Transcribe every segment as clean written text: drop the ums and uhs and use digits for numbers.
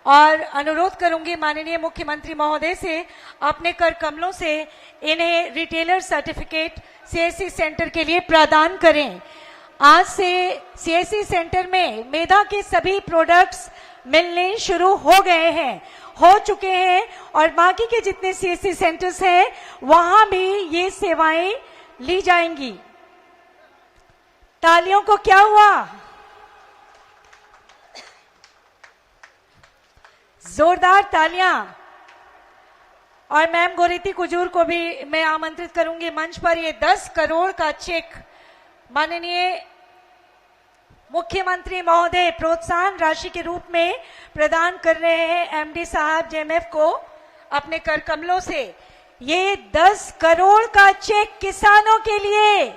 और अनुरोध करूंगी माननीय मुख्यमंत्री महोदय से अपने कर कमलों से इन्हें रिटेलर सर्टिफिकेट सीएससी सेंटर के लिए प्रदान करें। आज से सीएससी सेंटर में मेधा के सभी प्रोडक्ट्स मिलने शुरू हो चुके हैं और बाकी के जितने सीएससी सेंटर्स हैं वहां भी ये सेवाएं ली जाएंगी। तालियों को क्या हुआ? जोरदार तालियां। और मैम गोरीती कुजूर को भी मैं आमंत्रित करूंगी मंच पर। ये 10 करोड़ का चेक माननीय मुख्यमंत्री महोदय प्रोत्साहन राशि के रूप में प्रदान कर रहे हैं एमडी साहब जेएमएफ को अपने कर कमलों से। ये 10 करोड़ का चेक किसानों के लिए।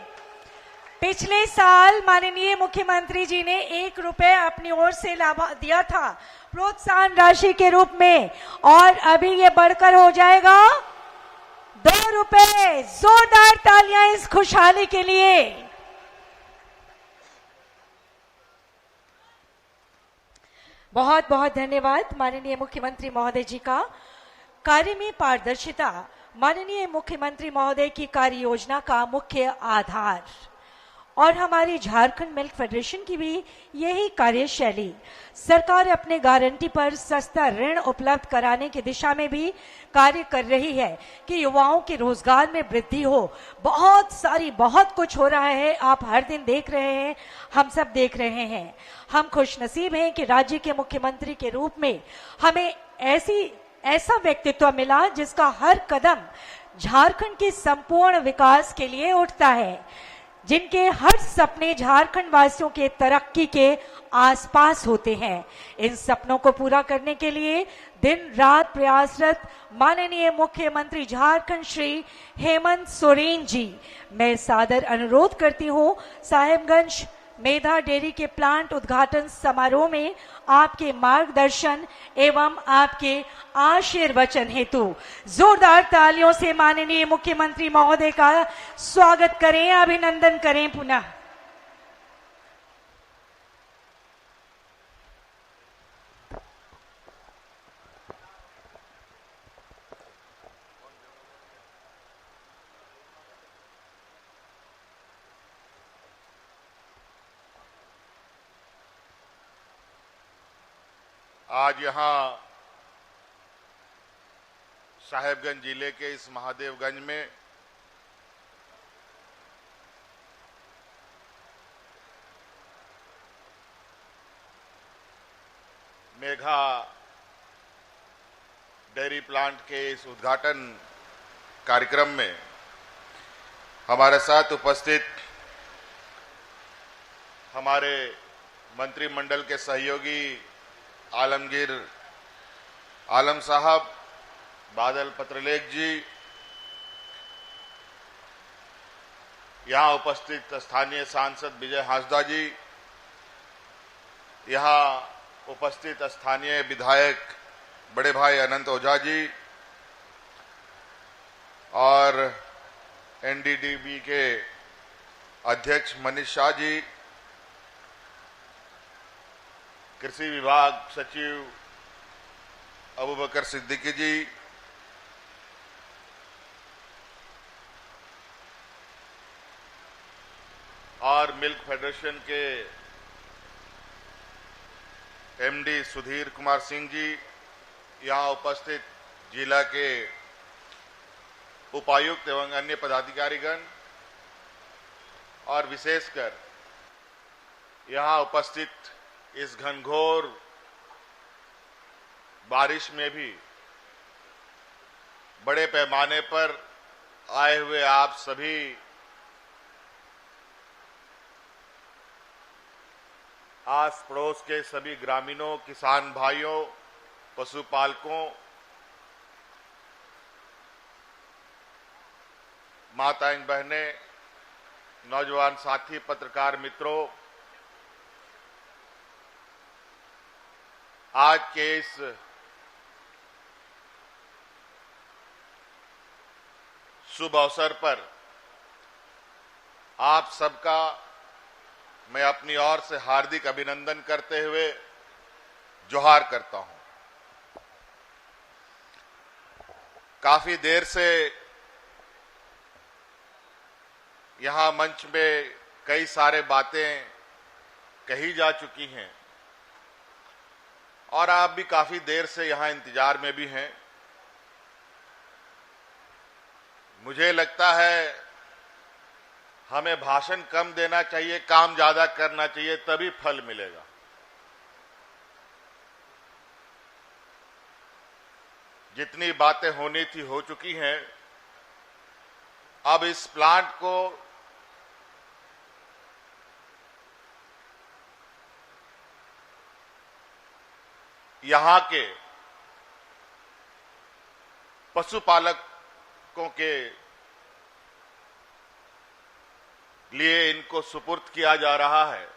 पिछले साल माननीय मुख्यमंत्री जी ने 1 रुपए अपनी ओर से दिया था प्रोत्साहन राशि के रूप में और अभी ये बढ़कर हो जाएगा 2 रुपए। जोरदार तालियां इस खुशहाली के लिए। बहुत बहुत धन्यवाद माननीय मुख्यमंत्री महोदय जी का। कार्य में पारदर्शिता माननीय मुख्यमंत्री महोदय की कार्य योजना का मुख्य आधार और हमारी झारखंड मिल्क फेडरेशन की भी यही कार्यशैली। सरकार अपने गारंटी पर सस्ता ऋण उपलब्ध कराने की दिशा में भी कार्य कर रही है कि युवाओं के रोजगार में वृद्धि हो। बहुत कुछ हो रहा है, आप हर दिन देख रहे हैं, हम सब देख रहे हैं। हम खुशनसीब हैं कि राज्य के मुख्यमंत्री के रूप में हमें ऐसा व्यक्तित्व मिला जिसका हर कदम झारखंड के संपूर्ण विकास के लिए उठता है, जिनके हर सपने झारखंड वासियों के तरक्की के आसपास होते हैं। इन सपनों को पूरा करने के लिए दिन रात प्रयासरत माननीय मुख्यमंत्री झारखंड श्री हेमंत सोरेन जी, मैं सादर अनुरोध करती हूं साहेबगंज मेधा डेयरी के प्लांट उद्घाटन समारोह में आपके मार्गदर्शन एवं आपके आशीर्वचन हेतु जोरदार तालियों से माननीय मुख्यमंत्री महोदय का स्वागत करें, अभिनंदन करें पुनः। आज यहाँ साहेबगंज जिले के इस महादेवगंज में मेघा डेयरी प्लांट के इस उद्घाटन कार्यक्रम में हमारे साथ उपस्थित हमारे मंत्रिमंडल के सहयोगी आलमगीर आलम साहब, बादल पत्रलेख जी, यहाँ उपस्थित स्थानीय सांसद विजय हांसदा जी, यहाँ उपस्थित स्थानीय विधायक बड़े भाई अनंत ओझा जी और एनडीडीबी के अध्यक्ष मनीष शाह जी, कृषि विभाग सचिव अबूबकर सिद्दीकी जी, और मिल्क फेडरेशन के एमडी सुधीर कुमार सिंह जी, यहाँ उपस्थित जिला के उपायुक्त एवं अन्य पदाधिकारीगण और विशेषकर यहाँ उपस्थित इस घनघोर बारिश में भी बड़े पैमाने पर आए हुए आप सभी आस पड़ोस के सभी ग्रामीणों, किसान भाइयों, पशुपालकों, माताएं बहनें, नौजवान साथी, पत्रकार मित्रों, आज के इस शुभ अवसर पर आप सबका मैं अपनी ओर से हार्दिक अभिनंदन करते हुए जोहार करता हूं। काफी देर से यहां मंच में कई सारे बातें कही जा चुकी हैं और आप भी काफी देर से यहां इंतजार में भी हैं। मुझे लगता है हमें भाषण कम देना चाहिए, काम ज्यादा करना चाहिए, तभी फल मिलेगा। जितनी बातें होनी थी हो चुकी हैं। अब इस प्लांट को यहां के पशुपालकों के लिए इनको सुपुर्द किया जा रहा है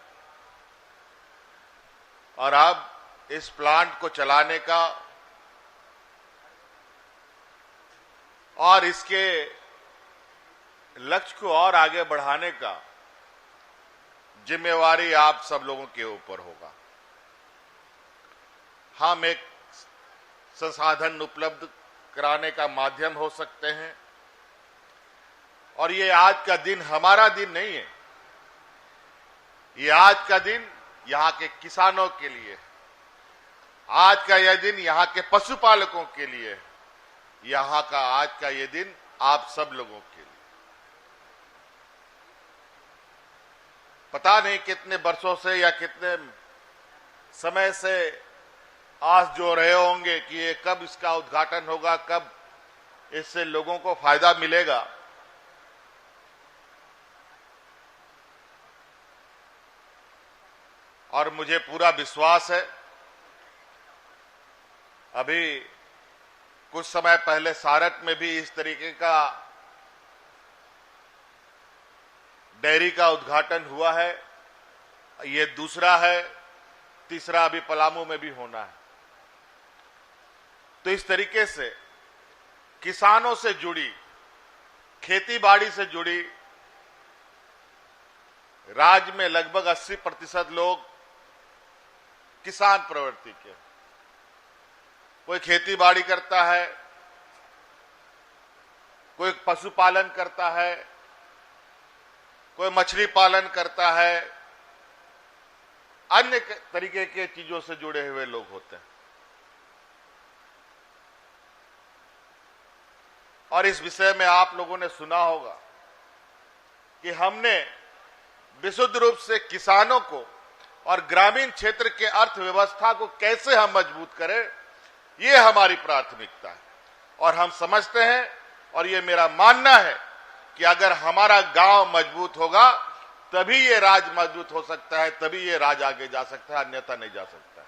और अब इस प्लांट को चलाने का और इसके लक्ष्य को और आगे बढ़ाने का जिम्मेवारी आप सब लोगों के ऊपर होगा। हम एक संसाधन उपलब्ध कराने का माध्यम हो सकते हैं और ये आज का दिन हमारा दिन नहीं है, ये आज का दिन यहां के किसानों के लिए है, आज का यह दिन यहां के पशुपालकों के लिए है, यहां का आज का ये दिन आप सब लोगों के लिए। पता नहीं कितने वर्षों से या कितने समय से आस जो रहे होंगे कि ये कब इसका उद्घाटन होगा, कब इससे लोगों को फायदा मिलेगा। और मुझे पूरा विश्वास है, अभी कुछ समय पहले सारत में भी इस तरीके का डेयरी का उद्घाटन हुआ है, ये दूसरा है, तीसरा अभी पलामू में भी होना है। तो इस तरीके से किसानों से जुड़ी, खेती बाड़ी से जुड़ी, राज्य में लगभग 80% लोग किसान प्रवृत्ति के, कोई खेती बाड़ी करता है, कोई पशुपालन करता है, कोई मछली पालन करता है, अन्य तरीके के चीजों से जुड़े हुए लोग होते हैं। और इस विषय में आप लोगों ने सुना होगा कि हमने विशुद्ध रूप से किसानों को और ग्रामीण क्षेत्र के अर्थव्यवस्था को कैसे हम मजबूत करें, ये हमारी प्राथमिकता है। और हम समझते हैं और ये मेरा मानना है कि अगर हमारा गांव मजबूत होगा तभी ये राज्य मजबूत हो सकता है, तभी ये राज्य आगे जा सकता है, अन्यथा नहीं जा सकता है।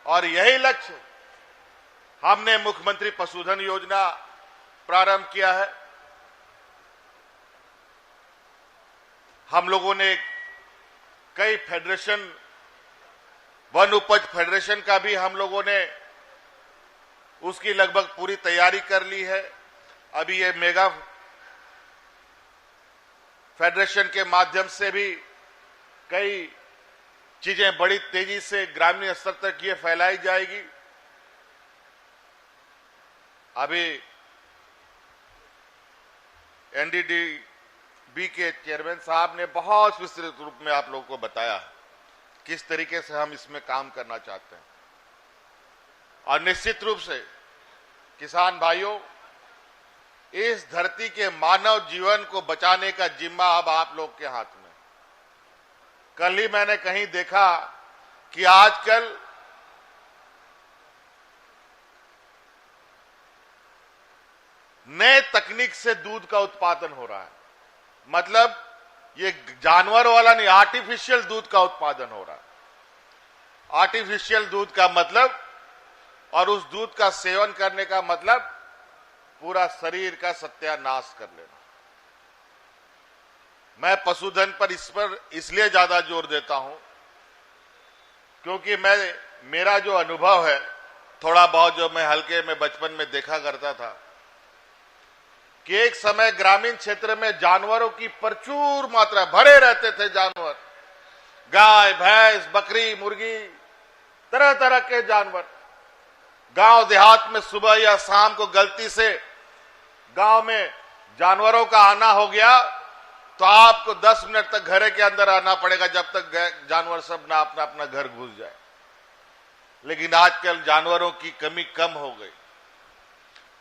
और यही लक्ष्य हमने मुख्यमंत्री पशुधन योजना प्रारंभ किया है। हम लोगों ने कई फेडरेशन, वन उपज फेडरेशन का भी हम लोगों ने उसकी लगभग पूरी तैयारी कर ली है। अभी ये मेगा फेडरेशन के माध्यम से भी कई चीजें बड़ी तेजी से ग्रामीण स्तर तक ये फैलाई जाएगी। अभी एनडीडीबी के चेयरमैन साहब ने बहुत विस्तृत रूप में आप लोगों को बताया किस तरीके से हम इसमें काम करना चाहते हैं। और निश्चित रूप से किसान भाइयों, इस धरती के मानव जीवन को बचाने का जिम्मा अब आप लोग के हाथ में। कल ही मैंने कहीं देखा कि आजकल नए तकनीक से दूध का उत्पादन हो रहा है, मतलब ये जानवर वाला नहीं, आर्टिफिशियल दूध का उत्पादन हो रहा है। आर्टिफिशियल दूध का मतलब और उस दूध का सेवन करने का मतलब पूरा शरीर का सत्यानाश कर लेना। मैं पशुधन पर इसलिए ज्यादा जोर देता हूं क्योंकि मेरा जो अनुभव है, थोड़ा बहुत जो मैं हल्के में बचपन में देखा करता था कि एक समय ग्रामीण क्षेत्र में जानवरों की प्रचुर मात्रा, भरे रहते थे जानवर, गाय, भैंस, बकरी, मुर्गी, तरह तरह के जानवर। गांव देहात में सुबह या शाम को गलती से गांव में जानवरों का आना हो गया तो आपको 10 मिनट तक घर के अंदर आना पड़ेगा जब तक जानवर सब ना अपना अपना घर घुस जाए। लेकिन आजकल जानवरों की कमी कम हो गई।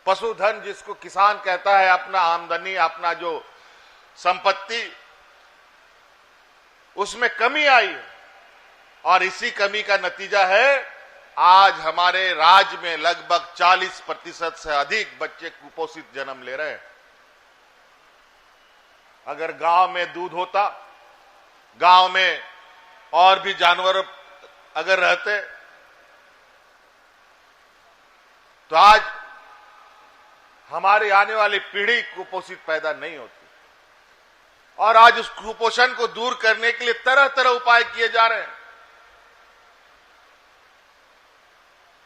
पशुधन जिसको किसान कहता है, अपना आमदनी, अपना जो संपत्ति, उसमें कमी आई है। और इसी कमी का नतीजा है आज हमारे राज्य में लगभग 40% से अधिक बच्चे कुपोषित जन्म ले रहे हैं। अगर गांव में दूध होता, गांव में और भी जानवर अगर रहते तो आज हमारी आने वाली पीढ़ी कुपोषित पैदा नहीं होती। और आज उस कुपोषण को दूर करने के लिए तरह तरह उपाय किए जा रहे हैं।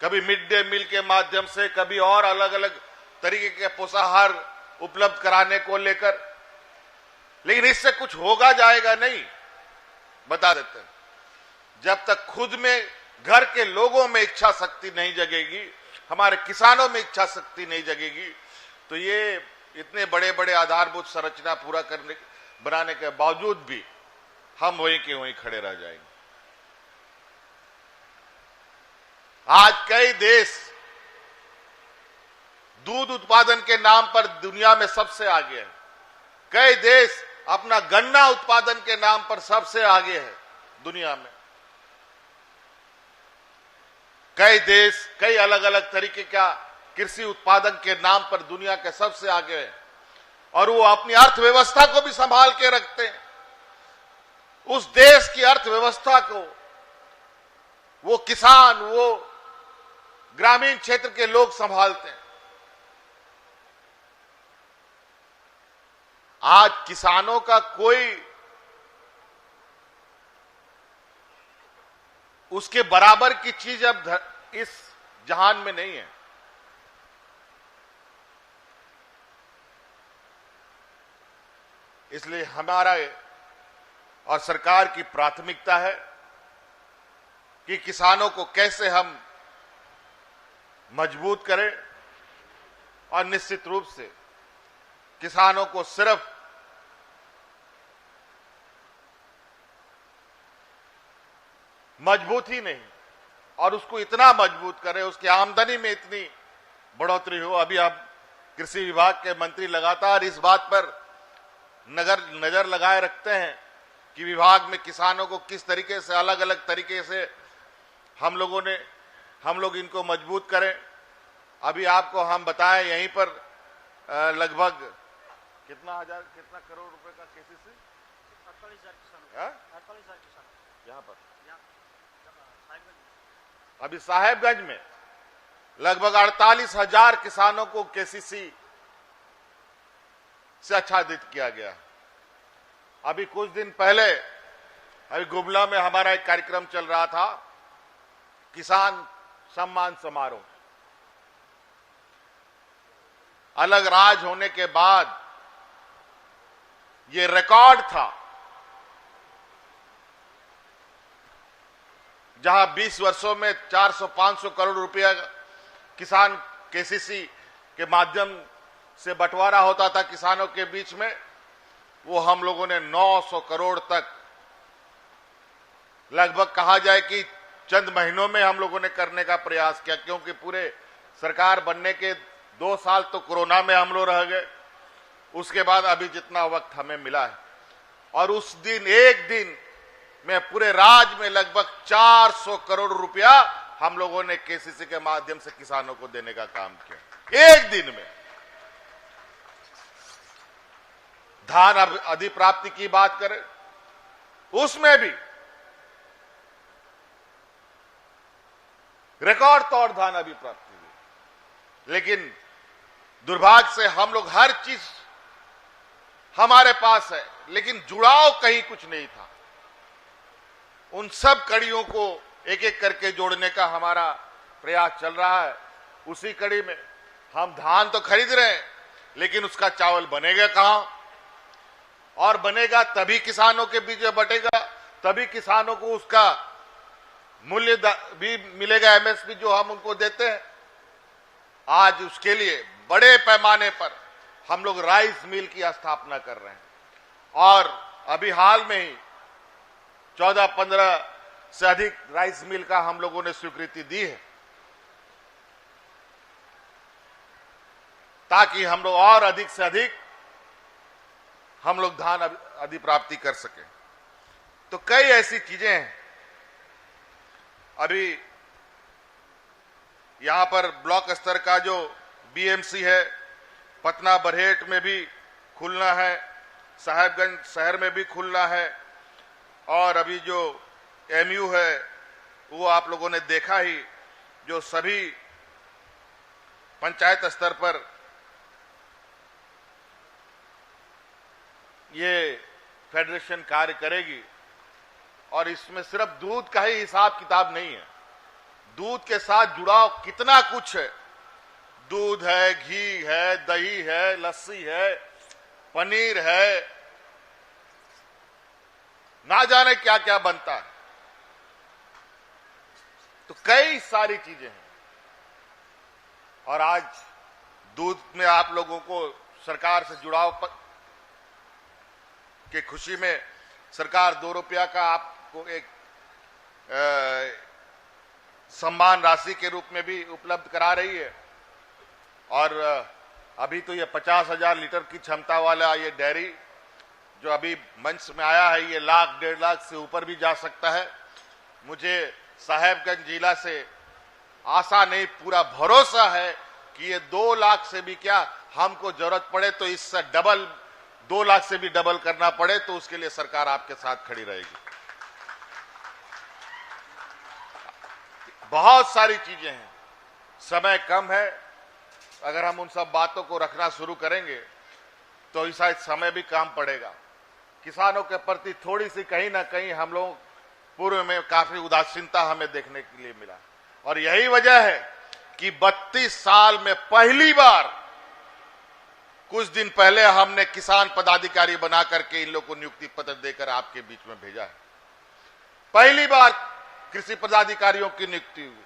कभी मिड डे मील के माध्यम से, कभी और अलग अलग तरीके के पोषाहार उपलब्ध कराने को लेकर। लेकिन इससे कुछ होगा जाएगा नहीं, बता देते हैं। जब तक खुद में, घर के लोगों में इच्छा शक्ति नहीं जगेगी, हमारे किसानों में इच्छा शक्ति नहीं जगेगी, तो ये इतने बड़े बड़े आधारभूत संरचना पूरा बनाने के बावजूद भी हम वहीं के वहीं खड़े रह जाएंगे। आज कई देश दूध उत्पादन के नाम पर दुनिया में सबसे आगे है। कई देश अपना गन्ना उत्पादन के नाम पर सबसे आगे है दुनिया में। कई देश कई अलग अलग तरीके का कृषि उत्पादन के नाम पर दुनिया के सबसे आगे है। और वो अपनी अर्थव्यवस्था को भी संभाल के रखते हैं। उस देश की अर्थव्यवस्था को वो किसान, वो ग्रामीण क्षेत्र के लोग संभालते हैं। आज किसानों का कोई उसके बराबर की चीज अब इस जहान में नहीं है। इसलिए हमारा और सरकार की प्राथमिकता है कि किसानों को कैसे हम मजबूत करें। और निश्चित रूप से किसानों को सिर्फ मजबूत ही नहीं, और उसको इतना मजबूत करें, उसकी आमदनी में इतनी बढ़ोतरी हो। अभी हम कृषि विभाग के मंत्री लगातार इस बात पर नजर लगाए रखते हैं कि विभाग में किसानों को किस तरीके से, अलग अलग तरीके से हम लोग इनको मजबूत करें। अभी आपको हम बताएं, यहीं पर लगभग कितना करोड़ रुपए का केसीसी, 48,000 किसान, 48,000 किसान यहाँ पर अभी साहेबगंज में लगभग 48,000 किसानों को केसीसी से आच्छादित किया गया। अभी कुछ दिन पहले अभी गुमला में हमारा एक कार्यक्रम चल रहा था, किसान सम्मान समारोह। अलग राज होने के बाद ये रिकॉर्ड था जहां 20 वर्षों में 400-500 करोड़ रुपया किसान केसीसी के माध्यम से बंटवारा होता था किसानों के बीच में, वो हम लोगों ने 900 करोड़ तक, लगभग कहा जाए कि चंद महीनों में हम लोगों ने करने का प्रयास किया। क्योंकि पूरे सरकार बनने के 2 साल तो कोरोना में हम लोग रह गए, उसके बाद अभी जितना वक्त हमें मिला है। और उस दिन, एक दिन में पूरे राज्य में लगभग 400 करोड़ रुपया हम लोगों ने केसीसी के माध्यम से किसानों को देने का काम किया, एक दिन में। धान अधिप्राप्ति की बात करें, उसमें भी रिकॉर्ड तौर धान अधिप्राप्ति हुई। लेकिन दुर्भाग्य से हम लोग, हर चीज हमारे पास है, लेकिन जुड़ाव कहीं कुछ नहीं था। उन सब कड़ियों को एक एक करके जोड़ने का हमारा प्रयास चल रहा है। उसी कड़ी में हम धान तो खरीद रहे हैं, लेकिन उसका चावल बनेगा कहां? और बनेगा तभी किसानों के बीच में बटेगा, तभी किसानों को उसका मूल्य भी मिलेगा, एमएसपी जो हम उनको देते हैं। आज उसके लिए बड़े पैमाने पर हम लोग राइस मिल की स्थापना कर रहे हैं और अभी हाल में ही 14-15 से अधिक राइस मिल का हम लोगों ने स्वीकृति दी है, ताकि हम लोग और अधिक से अधिक हम लोग धान अधिप्राप्ति कर सके। तो कई ऐसी चीजें हैं। अभी यहां पर ब्लॉक स्तर का जो बीएमसी है, पटना बरहेट में भी खुलना है, साहेबगंज शहर में भी खुलना है, और अभी जो एमयू है वो आप लोगों ने देखा ही, जो सभी पंचायत स्तर पर ये फेडरेशन कार्य करेगी। और इसमें सिर्फ दूध का ही हिसाब किताब नहीं है, दूध के साथ जुड़ाव कितना कुछ है। दूध है, घी है, दही है, लस्सी है, पनीर है, ना जाने क्या क्या बनता है। तो कई सारी चीजें हैं। और आज दूध में आप लोगों को सरकार से जुड़ाव के खुशी में सरकार 2 रुपया का आपको एक सम्मान राशि के रूप में भी उपलब्ध करा रही है। और अभी तो ये 50,000 लीटर की क्षमता वाला ये डेयरी जो अभी मंच में आया है, ये 1,00,000-1.5 लाख से ऊपर भी जा सकता है। मुझे साहेबगंज जिला से आशा नहीं, पूरा भरोसा है कि ये 2 लाख से भी क्या, हमको जरूरत पड़े तो इससे डबल, 2 लाख से भी डबल करना पड़े तो उसके लिए सरकार आपके साथ खड़ी रहेगी। बहुत सारी चीजें हैं, समय कम है। अगर हम उन सब बातों को रखना शुरू करेंगे तो शायद समय भी कम पड़ेगा। किसानों के प्रति थोड़ी सी कहीं ना कहीं हम लोग पूर्व में काफी उदासीनता हमें देखने के लिए मिला, और यही वजह है कि 32 साल में पहली बार कुछ दिन पहले हमने किसान पदाधिकारी बना करके इन लोगों को नियुक्ति पत्र देकर आपके बीच में भेजा है। पहली बार कृषि पदाधिकारियों की नियुक्ति हुई।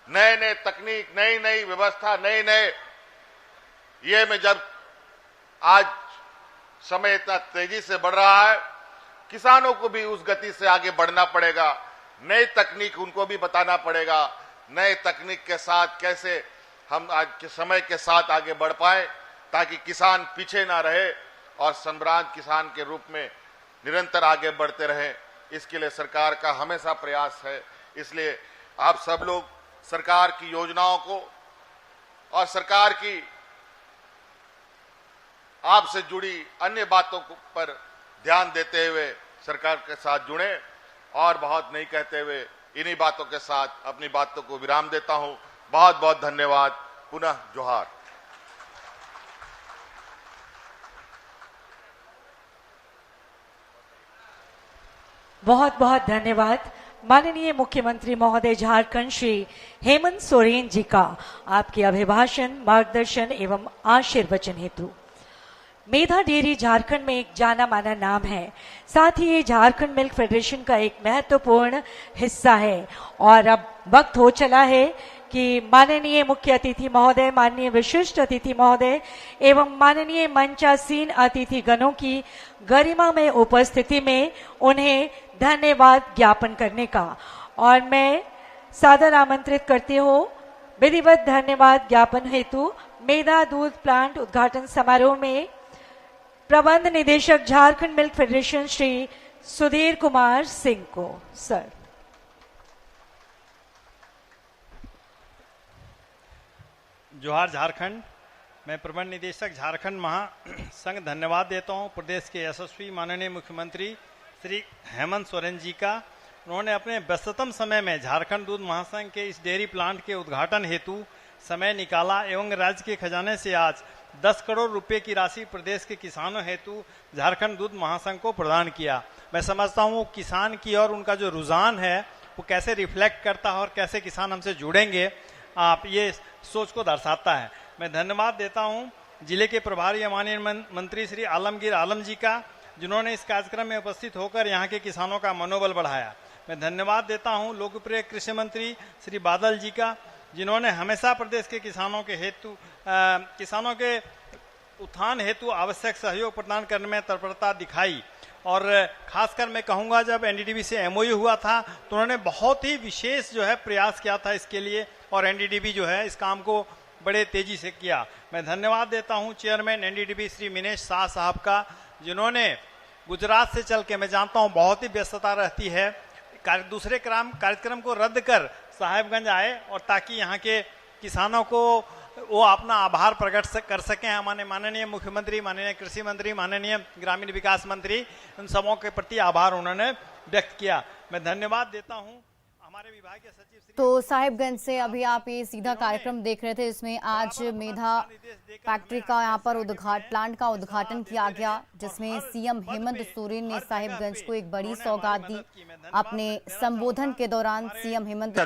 नए नए तकनीक, नई नई व्यवस्था, नए नए ये में जब आज समय इतना तेजी से बढ़ रहा है, किसानों को भी उस गति से आगे बढ़ना पड़ेगा। नई तकनीक उनको भी बताना पड़ेगा, नए तकनीक के साथ कैसे हम आज के समय के साथ आगे बढ़ पाए, ताकि किसान पीछे ना रहे और सम्राट किसान के रूप में निरंतर आगे बढ़ते रहे। इसके लिए सरकार का हमेशा प्रयास है। इसलिए आप सब लोग सरकार की योजनाओं को और सरकार की आपसे जुड़ी अन्य बातों पर ध्यान देते हुए सरकार के साथ जुड़े। और बहुत नहीं कहते हुए इन्हीं बातों के साथ अपनी बातों को विराम देता हूं। बहुत बहुत धन्यवाद। पुनः जोहार। बहुत बहुत धन्यवाद माननीय मुख्यमंत्री महोदय झारखंड श्री हेमंत सोरेन जी का आपके अभिभाषण, मार्गदर्शन एवं आशीर्वचन हेतु। मेधा डेयरी झारखंड में एक जाना माना नाम है, साथ ही ये झारखंड मिल्क फेडरेशन का एक महत्वपूर्ण हिस्सा है। और अब वक्त हो चला है कि माननीय मुख्य अतिथि महोदय, माननीय विशिष्ट अतिथि महोदय एवं माननीय मंचासीन अतिथि गणों की गरिमा में उपस्थिति में उन्हें धन्यवाद ज्ञापन करने का। और मैं सादर आमंत्रित करती हूँ विधिवत धन्यवाद ज्ञापन हेतु मेधा दूध प्लांट उद्घाटन समारोह में प्रबंध निदेशक झारखंड मिल्क फेडरेशन श्री सुधीर कुमार सिंह को। सर। जोहार झारखंड। मैं प्रबंध निदेशक झारखंड महासंघ धन्यवाद देता हूं प्रदेश के यशस्वी माननीय मुख्यमंत्री श्री हेमंत सोरेन जी का। उन्होंने अपने व्यस्ततम समय में झारखंड दूध महासंघ के इस डेयरी प्लांट के उद्घाटन हेतु समय निकाला एवं राज्य के खजाने से आज 10 करोड़ रुपए की राशि प्रदेश के किसानों हेतु झारखंड दूध महासंघ को प्रदान किया। मैं समझता हूँ किसान की और उनका जो रुझान है वो कैसे रिफ्लेक्ट करता है और कैसे किसान हमसे जुड़ेंगे, आप ये सोच को दर्शाता है। मैं धन्यवाद देता हूँ जिले के प्रभारी माननीय मंत्री श्री आलमगीर आलम जी का, जिन्होंने इस कार्यक्रम में उपस्थित होकर यहाँ के किसानों का मनोबल बढ़ाया। मैं धन्यवाद देता हूँ लोकप्रिय कृषि मंत्री श्री बादल जी का, जिन्होंने हमेशा प्रदेश के किसानों के उत्थान हेतु आवश्यक सहयोग प्रदान करने में तत्परता दिखाई। और खासकर मैं कहूँगा, जब एनडीडीबी से एमओयू हुआ था तो उन्होंने बहुत ही विशेष जो है प्रयास किया था इसके लिए, और एनडीडीबी जो है इस काम को बड़े तेजी से किया। मैं धन्यवाद देता हूं चेयरमैन एनडीडीबी श्री मिनेश शाह साहब का, जिन्होंने गुजरात से चल के, मैं जानता हूं बहुत ही व्यस्तता रहती है, दूसरे कार्यक्रम को रद्द कर साहेबगंज आए, और ताकि यहाँ के किसानों को वो अपना आभार प्रकट कर सकें। हमारे माननीय मुख्यमंत्री, माननीय कृषि मंत्री, माननीय ग्रामीण विकास मंत्री, उन सबों के प्रति आभार उन्होंने व्यक्त किया। मैं धन्यवाद देता हूं हमारे विभाग के सचिव। तो साहिबगंज से अभी आप ये सीधा कार्यक्रम देख रहे थे, इसमें आज मेधा फैक्ट्री का यहाँ पर प्लांट का उद्घाटन किया गया, जिसमें सीएम हेमंत सोरेन ने साहिबगंज को एक बड़ी सौगात दी। अपने संबोधन के दौरान सीएम हेमंत